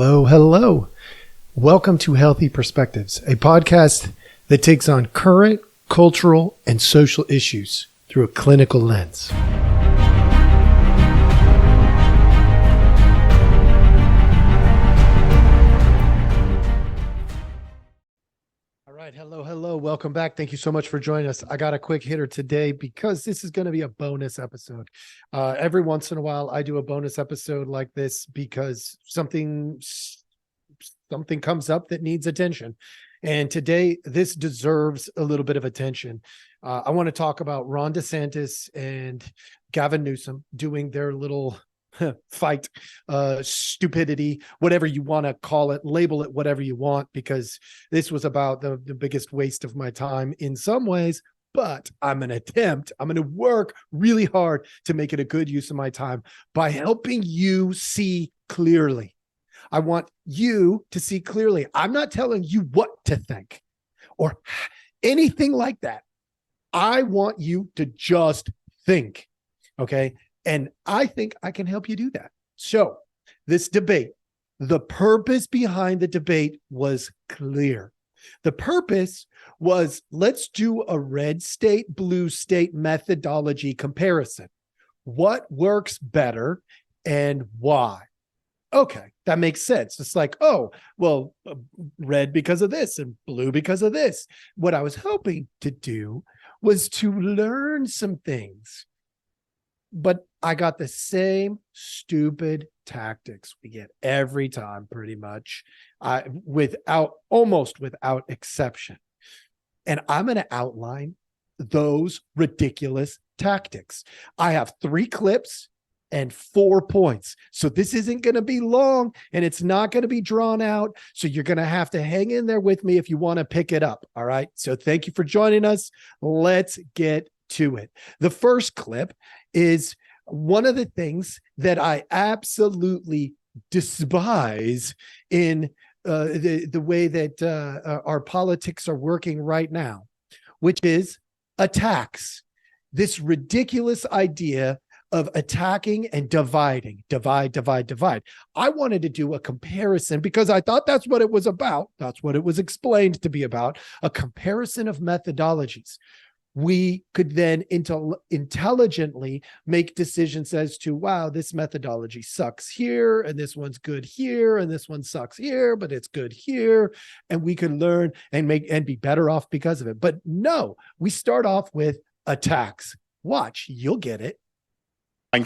Hello, hello. Welcome to Healthy Perspectives, a podcast that takes on current cultural and social issues through a clinical lens. All right, hello. Welcome back. Thank you so much for joining us. I got a quick hitter today because this is going to be a bonus episode. Every once in a while, I do a bonus episode like this because something comes up that needs attention. And today, this deserves a little bit of attention. I want to talk about Ron DeSantis and Gavin Newsom doing their little fight, stupidity, whatever you want to call it, label it whatever you want, because this was about the biggest waste of my time in some ways. But I'm going to work really hard to make it a good use of my time by helping you see clearly. I want you to see clearly. I'm not telling you what to think or anything like that. I want you to just think, okay? And I think I can help you do that. So this debate, the purpose behind the debate was clear. The purpose was, let's do a red state, blue state methodology comparison. What works better and why? Okay, that makes sense. It's like, red because of this and blue because of this. What I was hoping to do was to learn some things. But I got the same stupid tactics we get every time, pretty much, almost without exception. And I'm going to outline those ridiculous tactics. I have 3 clips and 4 points. So this isn't going to be long and it's not going to be drawn out. So you're going to have to hang in there with me if you want to pick it up. All right. So thank you for joining us. Let's get to it. The first clip is one of the things that I absolutely despise in the way that our politics are working right now, which is attacks. This ridiculous idea of attacking and dividing, divide. I wanted to do a comparison because I thought that's what it was about. That's what it was explained to be about, a comparison of methodologies. We could then intelligently make decisions as to, wow, this methodology sucks here, and this one's good here, and this one sucks here, but it's good here. And we could learn and be better off because of it. But no, we start off with attacks. Watch, you'll get it.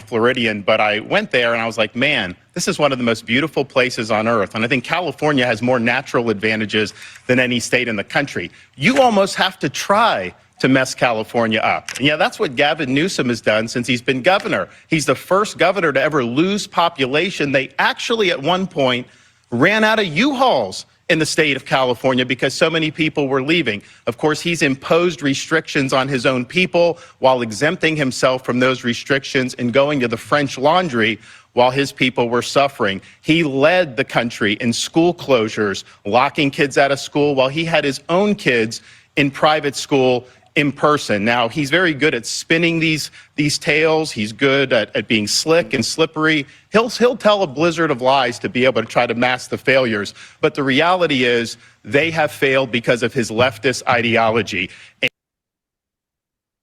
Floridian, but I went there and I was like, man, this is one of the most beautiful places on earth. And I think California has more natural advantages than any state in the country. You almost have to try to mess California up. And yeah, that's what Gavin Newsom has done since he's been governor. He's the first governor to ever lose population. They actually at one point ran out of U-Hauls in the state of California because so many people were leaving. Of course, he's imposed restrictions on his own people while exempting himself from those restrictions and going to the French Laundry while his people were suffering. He led the country in school closures, locking kids out of school while he had his own kids in private school in person. Now, he's very good at spinning these tales. He's good at being slick and slippery. He'll tell a blizzard of lies to be able to try to mask the failures. But the reality is they have failed because of his leftist ideology.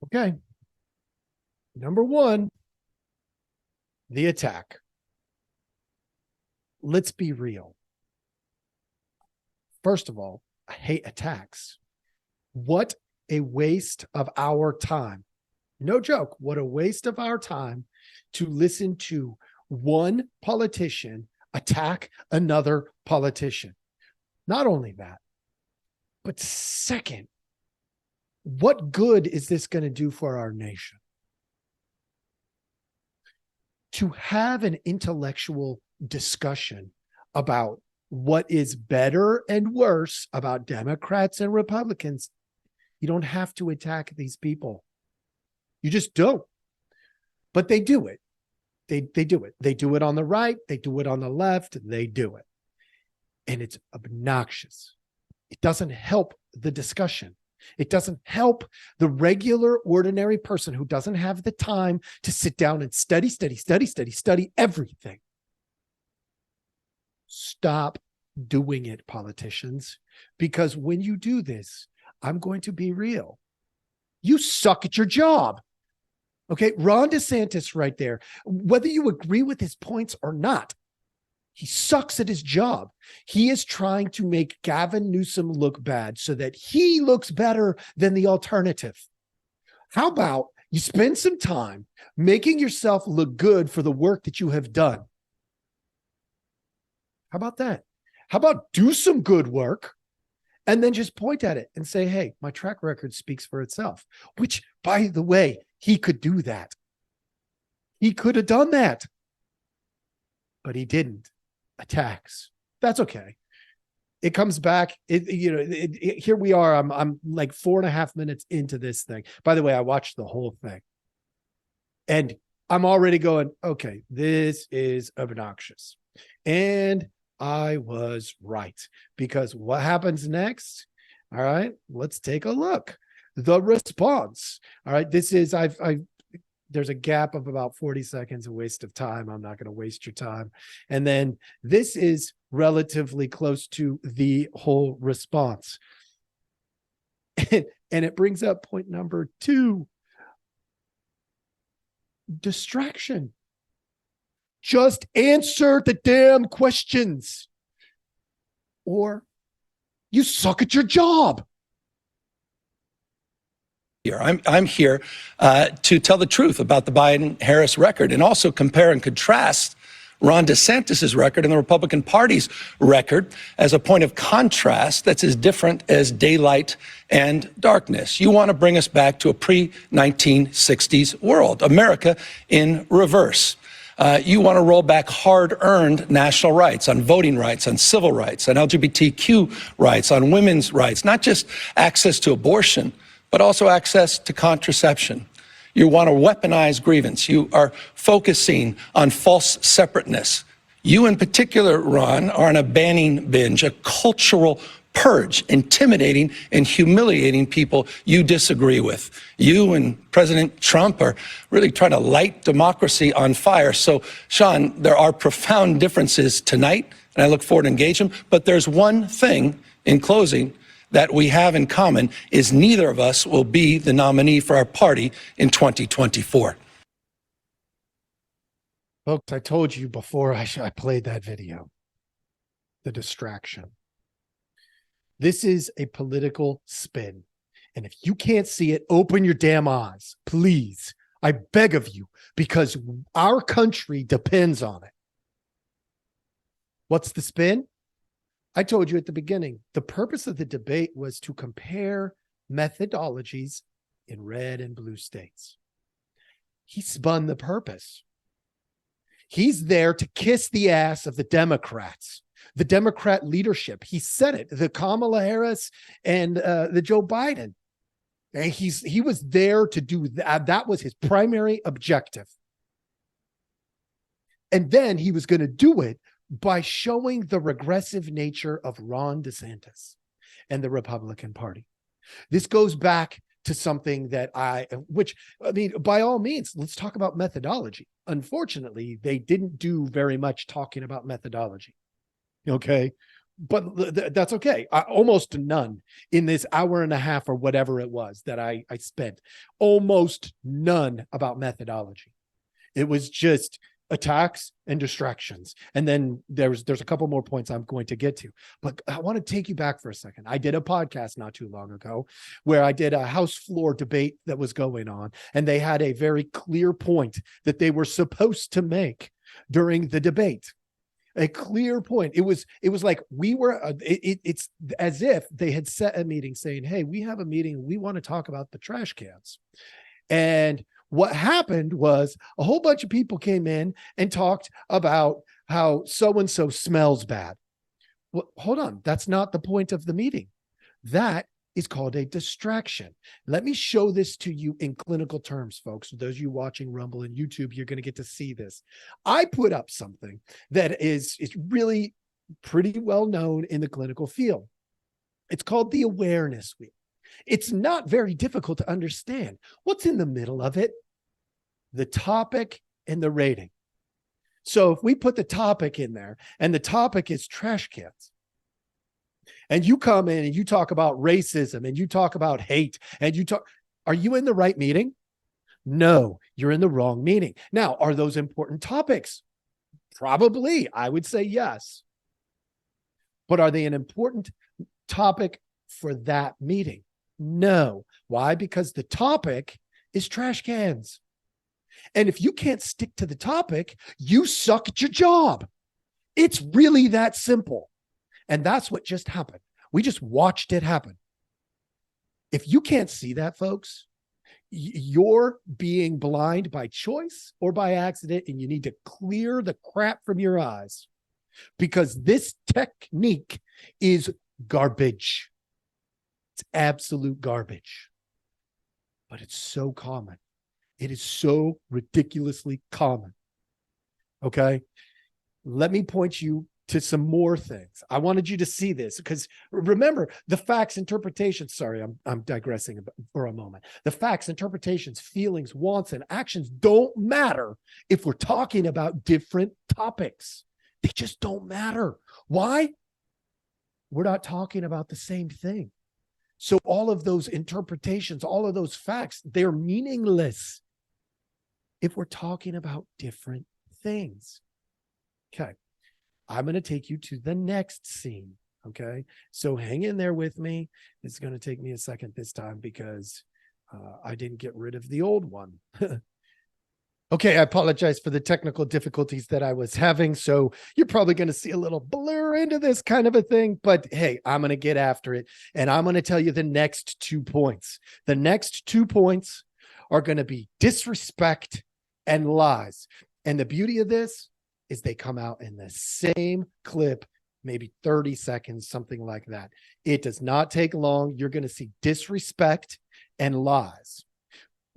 Okay. Number 1, the attack. Let's be real. First of all, I hate attacks. What a waste of our time. No joke. What a waste of our time to listen to one politician attack another politician. Not only that, but second, what good is this going to do for our nation? To have an intellectual discussion about what is better and worse about Democrats and Republicans, you don't have to attack these people. You just don't. But they do it. They do it. They do it on the right. They do it on the left. They do it. And it's obnoxious. It doesn't help the discussion. It doesn't help the regular, ordinary person who doesn't have the time to sit down and study everything. Stop doing it, politicians, because when you do this, I'm going to be real. You suck at your job. Okay, Ron DeSantis right there, whether you agree with his points or not, he sucks at his job. He is trying to make Gavin Newsom look bad so that he looks better than the alternative. How about you spend some time making yourself look good for the work that you have done? How about that? How about do some good work and then just point at it and say, hey, my track record speaks for itself, which, by the way, he could do that. He could have done that, but he didn't. Attacks. That's okay. It comes back. Here we are. I'm like 4.5 minutes into this thing. By the way, I watched the whole thing and I'm already going, okay, this is obnoxious. And I was right, because what happens next? All right, let's take a look. The response. All right, this is, there's a gap of about 40 seconds, a waste of time. I'm not going to waste your time. And then this is relatively close to the whole response. And it brings up point number 2. Distraction. Just answer the damn questions, or you suck at your job. I'm here to tell the truth about the Biden-Harris record and also compare and contrast Ron DeSantis' record and the Republican Party's record as a point of contrast that's as different as daylight and darkness. You want to bring us back to a pre-1960s world, America in reverse. You want to roll back hard-earned national rights on voting rights, on civil rights, on LGBTQ rights, on women's rights, not just access to abortion, but also access to contraception. You want to weaponize grievance. You are focusing on false separateness. You in particular, Ron, are on a banning binge, a cultural purge, intimidating and humiliating people you disagree with. You and President Trump are really trying to light democracy on fire. So, Sean, there are profound differences tonight, and I look forward to engaging them. But there's one thing in closing that we have in common, is neither of us will be the nominee for our party in 2024. Folks, I told you before I played that video, the distraction. This is a political spin. And if you can't see it, open your damn eyes, please. I beg of you, because our country depends on it. What's the spin? I told you at the beginning, the purpose of the debate was to compare methodologies in red and blue states. He spun the purpose. He's there to kiss the ass of the Democrats, the Democrat leadership. He said it, the Kamala Harris and the Joe Biden. And he was there to do that. That was his primary objective. And then he was going to do it by showing the regressive nature of Ron DeSantis and the Republican Party. This goes back to something that by all means, let's talk about methodology. Unfortunately, they didn't do very much talking about methodology. Okay. But that's okay. Almost none in this hour and a half or whatever it was that I spent. Almost none about methodology. It was just attacks and distractions. And then there's a couple more points I'm going to get to, but I want to take you back for a second. I did a podcast not too long ago where I did a House floor debate that was going on, and they had a very clear point that they were supposed to make during the debate. A clear point. It was like we were, it's as if they had set a meeting saying, hey, we have a meeting. We want to talk about the trash cans. And what happened was a whole bunch of people came in and talked about how so-and-so smells bad. Well, hold on. That's not the point of the meeting. That is called a distraction. Let me show this to you in clinical terms, folks. For those of you watching Rumble and YouTube, you're going to get to see this. I put up something that is really pretty well known in the clinical field. It's called the awareness wheel. It's not very difficult to understand. What's in the middle of it? The topic and the rating. So if we put the topic in there and the topic is trash cans, and you come in and you talk about racism and you talk about hate and are you in the right meeting? No, you're in the wrong meeting. Now, are those important topics? Probably, I would say yes. But are they an important topic for that meeting? No. Why? Because the topic is trash cans. And if you can't stick to the topic, you suck at your job. It's really that simple. And that's what just happened. We just watched it happen. If you can't see that, folks, you're being blind by choice or by accident, and you need to clear the crap from your eyes, because this technique is garbage. It's absolute garbage. But it's so common. It is so ridiculously common. Okay? Let me point you to some more things. I wanted you to see this because remember, the facts, interpretations, sorry, I'm digressing for a moment. The facts, interpretations, feelings, wants, and actions don't matter if we're talking about different topics. They just don't matter. Why? We're not talking about the same thing. So all of those interpretations, all of those facts, they're meaningless if we're talking about different things. Okay. I'm going to take you to the next scene. Okay. So hang in there with me. It's going to take me a second this time because I didn't get rid of the old one. Okay. I apologize for the technical difficulties that I was having. So you're probably going to see a little blur into this kind of a thing, but hey, I'm going to get after it. And I'm going to tell you the next 2 points. The next 2 points are going to be disrespect and lies. And the beauty of this is they come out in the same clip, maybe 30 seconds, something like that. It does not take long. You're going to see disrespect and lies.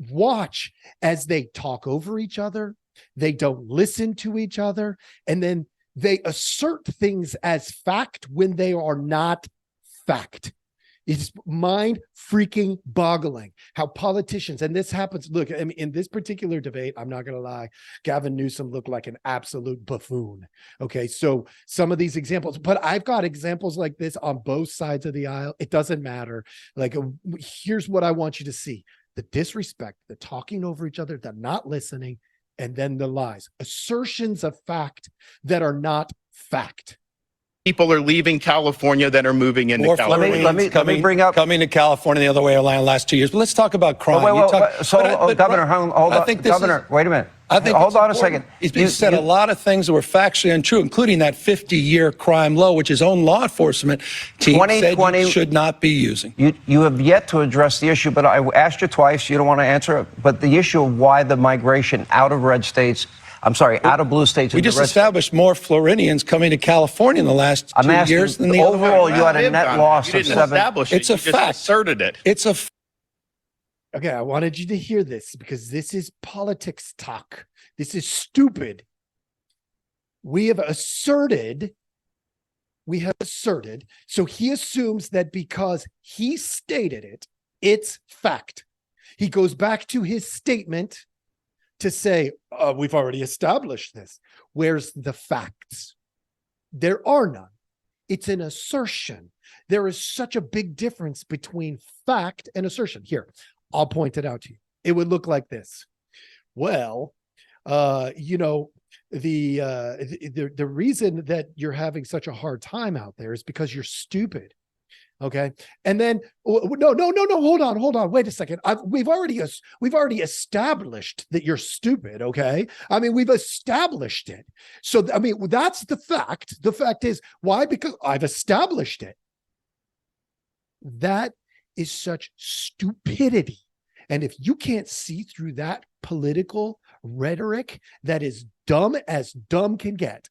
Watch as they talk over each other. They don't listen to each other. And then they assert things as fact when they are not fact. It's mind freaking boggling how politicians, and this happens. Look, I mean, in this particular debate, I'm not going to lie, Gavin Newsom looked like an absolute buffoon. Okay. So some of these examples, but I've got examples like this on both sides of the aisle. It doesn't matter. Like, here's what I want you to see: the disrespect, the talking over each other, the not listening, and then the lies, assertions of fact that are not fact. People are leaving California that are moving into California. Let me bring up coming to California the other way around the last 2 years. But let's talk about crime. Governor, hold on. Governor, wait a minute. I think hold on a second. You said a lot of things that were factually untrue, including that 50-year crime low, which his own law enforcement team said you should not be using. You have yet to address the issue, but I asked you twice. You don't want to answer it. But the issue of why the migration out of red states, out of blue states. We just established more Floridians coming to California in the last 2 years than the other way. Overall, you had a net loss of 7. Establish it. It's a fact. Asserted it. It's a Okay, I wanted you to hear this because this is politics talk. This is stupid. We have asserted. So he assumes that because he stated it, it's fact. He goes back to his statement to say, we've already established this. Where's the facts? There are none. It's an assertion. There is such a big difference between fact and assertion. Here, I'll point it out to you. It would look like this. Well, the reason that you're having such a hard time out there is because you're stupid. Okay. And then no, hold on. Wait a second. We've already established that you're stupid. Okay. I mean, we've established it. So, I mean, that's the fact. The fact is why? Because I've established it. That is such stupidity. And if you can't see through that political rhetoric that is dumb as dumb can get,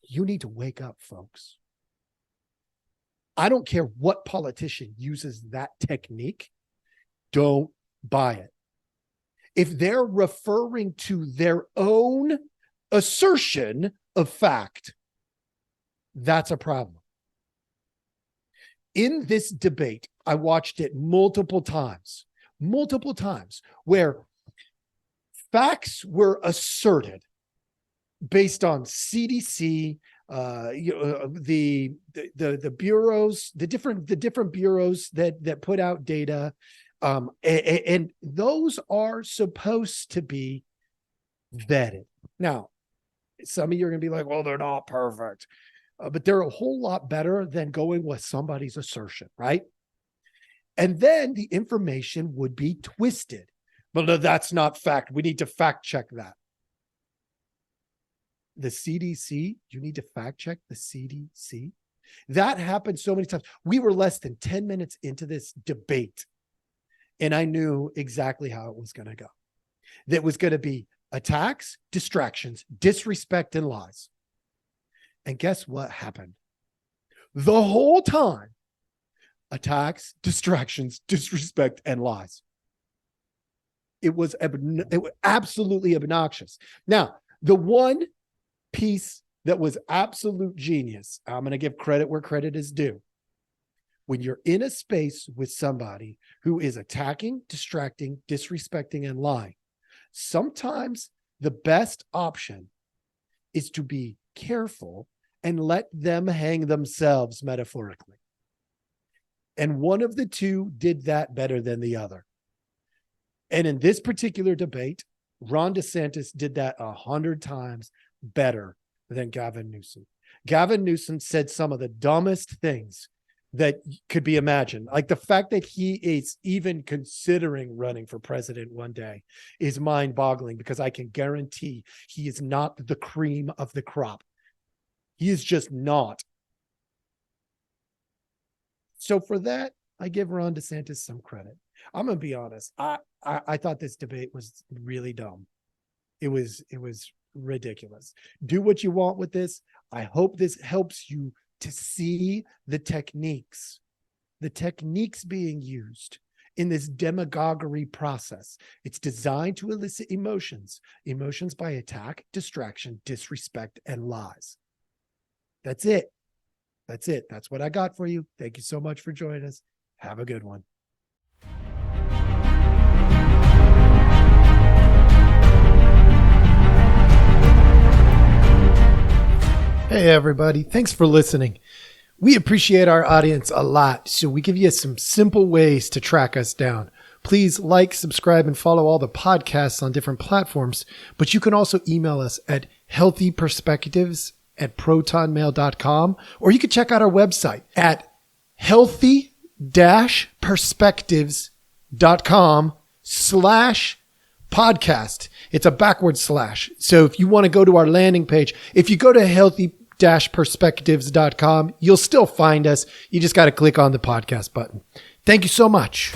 you need to wake up, folks. I don't care what politician uses that technique. Don't buy it. If they're referring to their own assertion of fact, that's a problem. In this debate, I watched it multiple times, where facts were asserted based on CDC, the bureaus, the different bureaus that put out data, and those are supposed to be vetted. Now, some of you are going to be like, well, they're not perfect, but they're a whole lot better than going with somebody's assertion, right? And then the information would be twisted. But that's not fact. We need to fact check that. The CDC, you need to fact check the CDC. That happened so many times. We were less than 10 minutes into this debate, and I knew exactly how it was going to go. That was going to be attacks, distractions, disrespect, and lies. And guess what happened? The whole time, attacks, distractions, disrespect, and lies. It was absolutely obnoxious. Now, the one piece that was absolute genius, I'm going to give credit where credit is due. When you're in a space with somebody who is attacking, distracting, disrespecting, and lying, sometimes the best option is to be careful and let them hang themselves, metaphorically. And one of the two did that better than the other. And in this particular debate, Ron DeSantis did that 100 times better than Gavin Newsom. Gavin Newsom said some of the dumbest things that could be imagined. Like the fact that he is even considering running for president one day is mind-boggling, because I can guarantee he is not the cream of the crop. He is just not. So for that, I give Ron DeSantis some credit. I'm going to be honest. I thought this debate was really dumb. It was ridiculous. Do what you want with this. I hope this helps you to see the techniques being used in this demagoguery process. It's designed to elicit emotions by attack, distraction, disrespect, and lies. That's it. That's what I got for you. Thank you so much for joining us. Have a good one. Hey, everybody. Thanks for listening. We appreciate our audience a lot, so we give you some simple ways to track us down. Please like, subscribe, and follow all the podcasts on different platforms, but you can also email us at healthyperspectives@protonmail.com, or you can check out our website at healthy-perspectives.com/podcast. It's a backward slash. So if you want to go to our landing page, if you go to healthy-perspectives.com, you'll still find us. You just got to click on the podcast button. Thank you so much.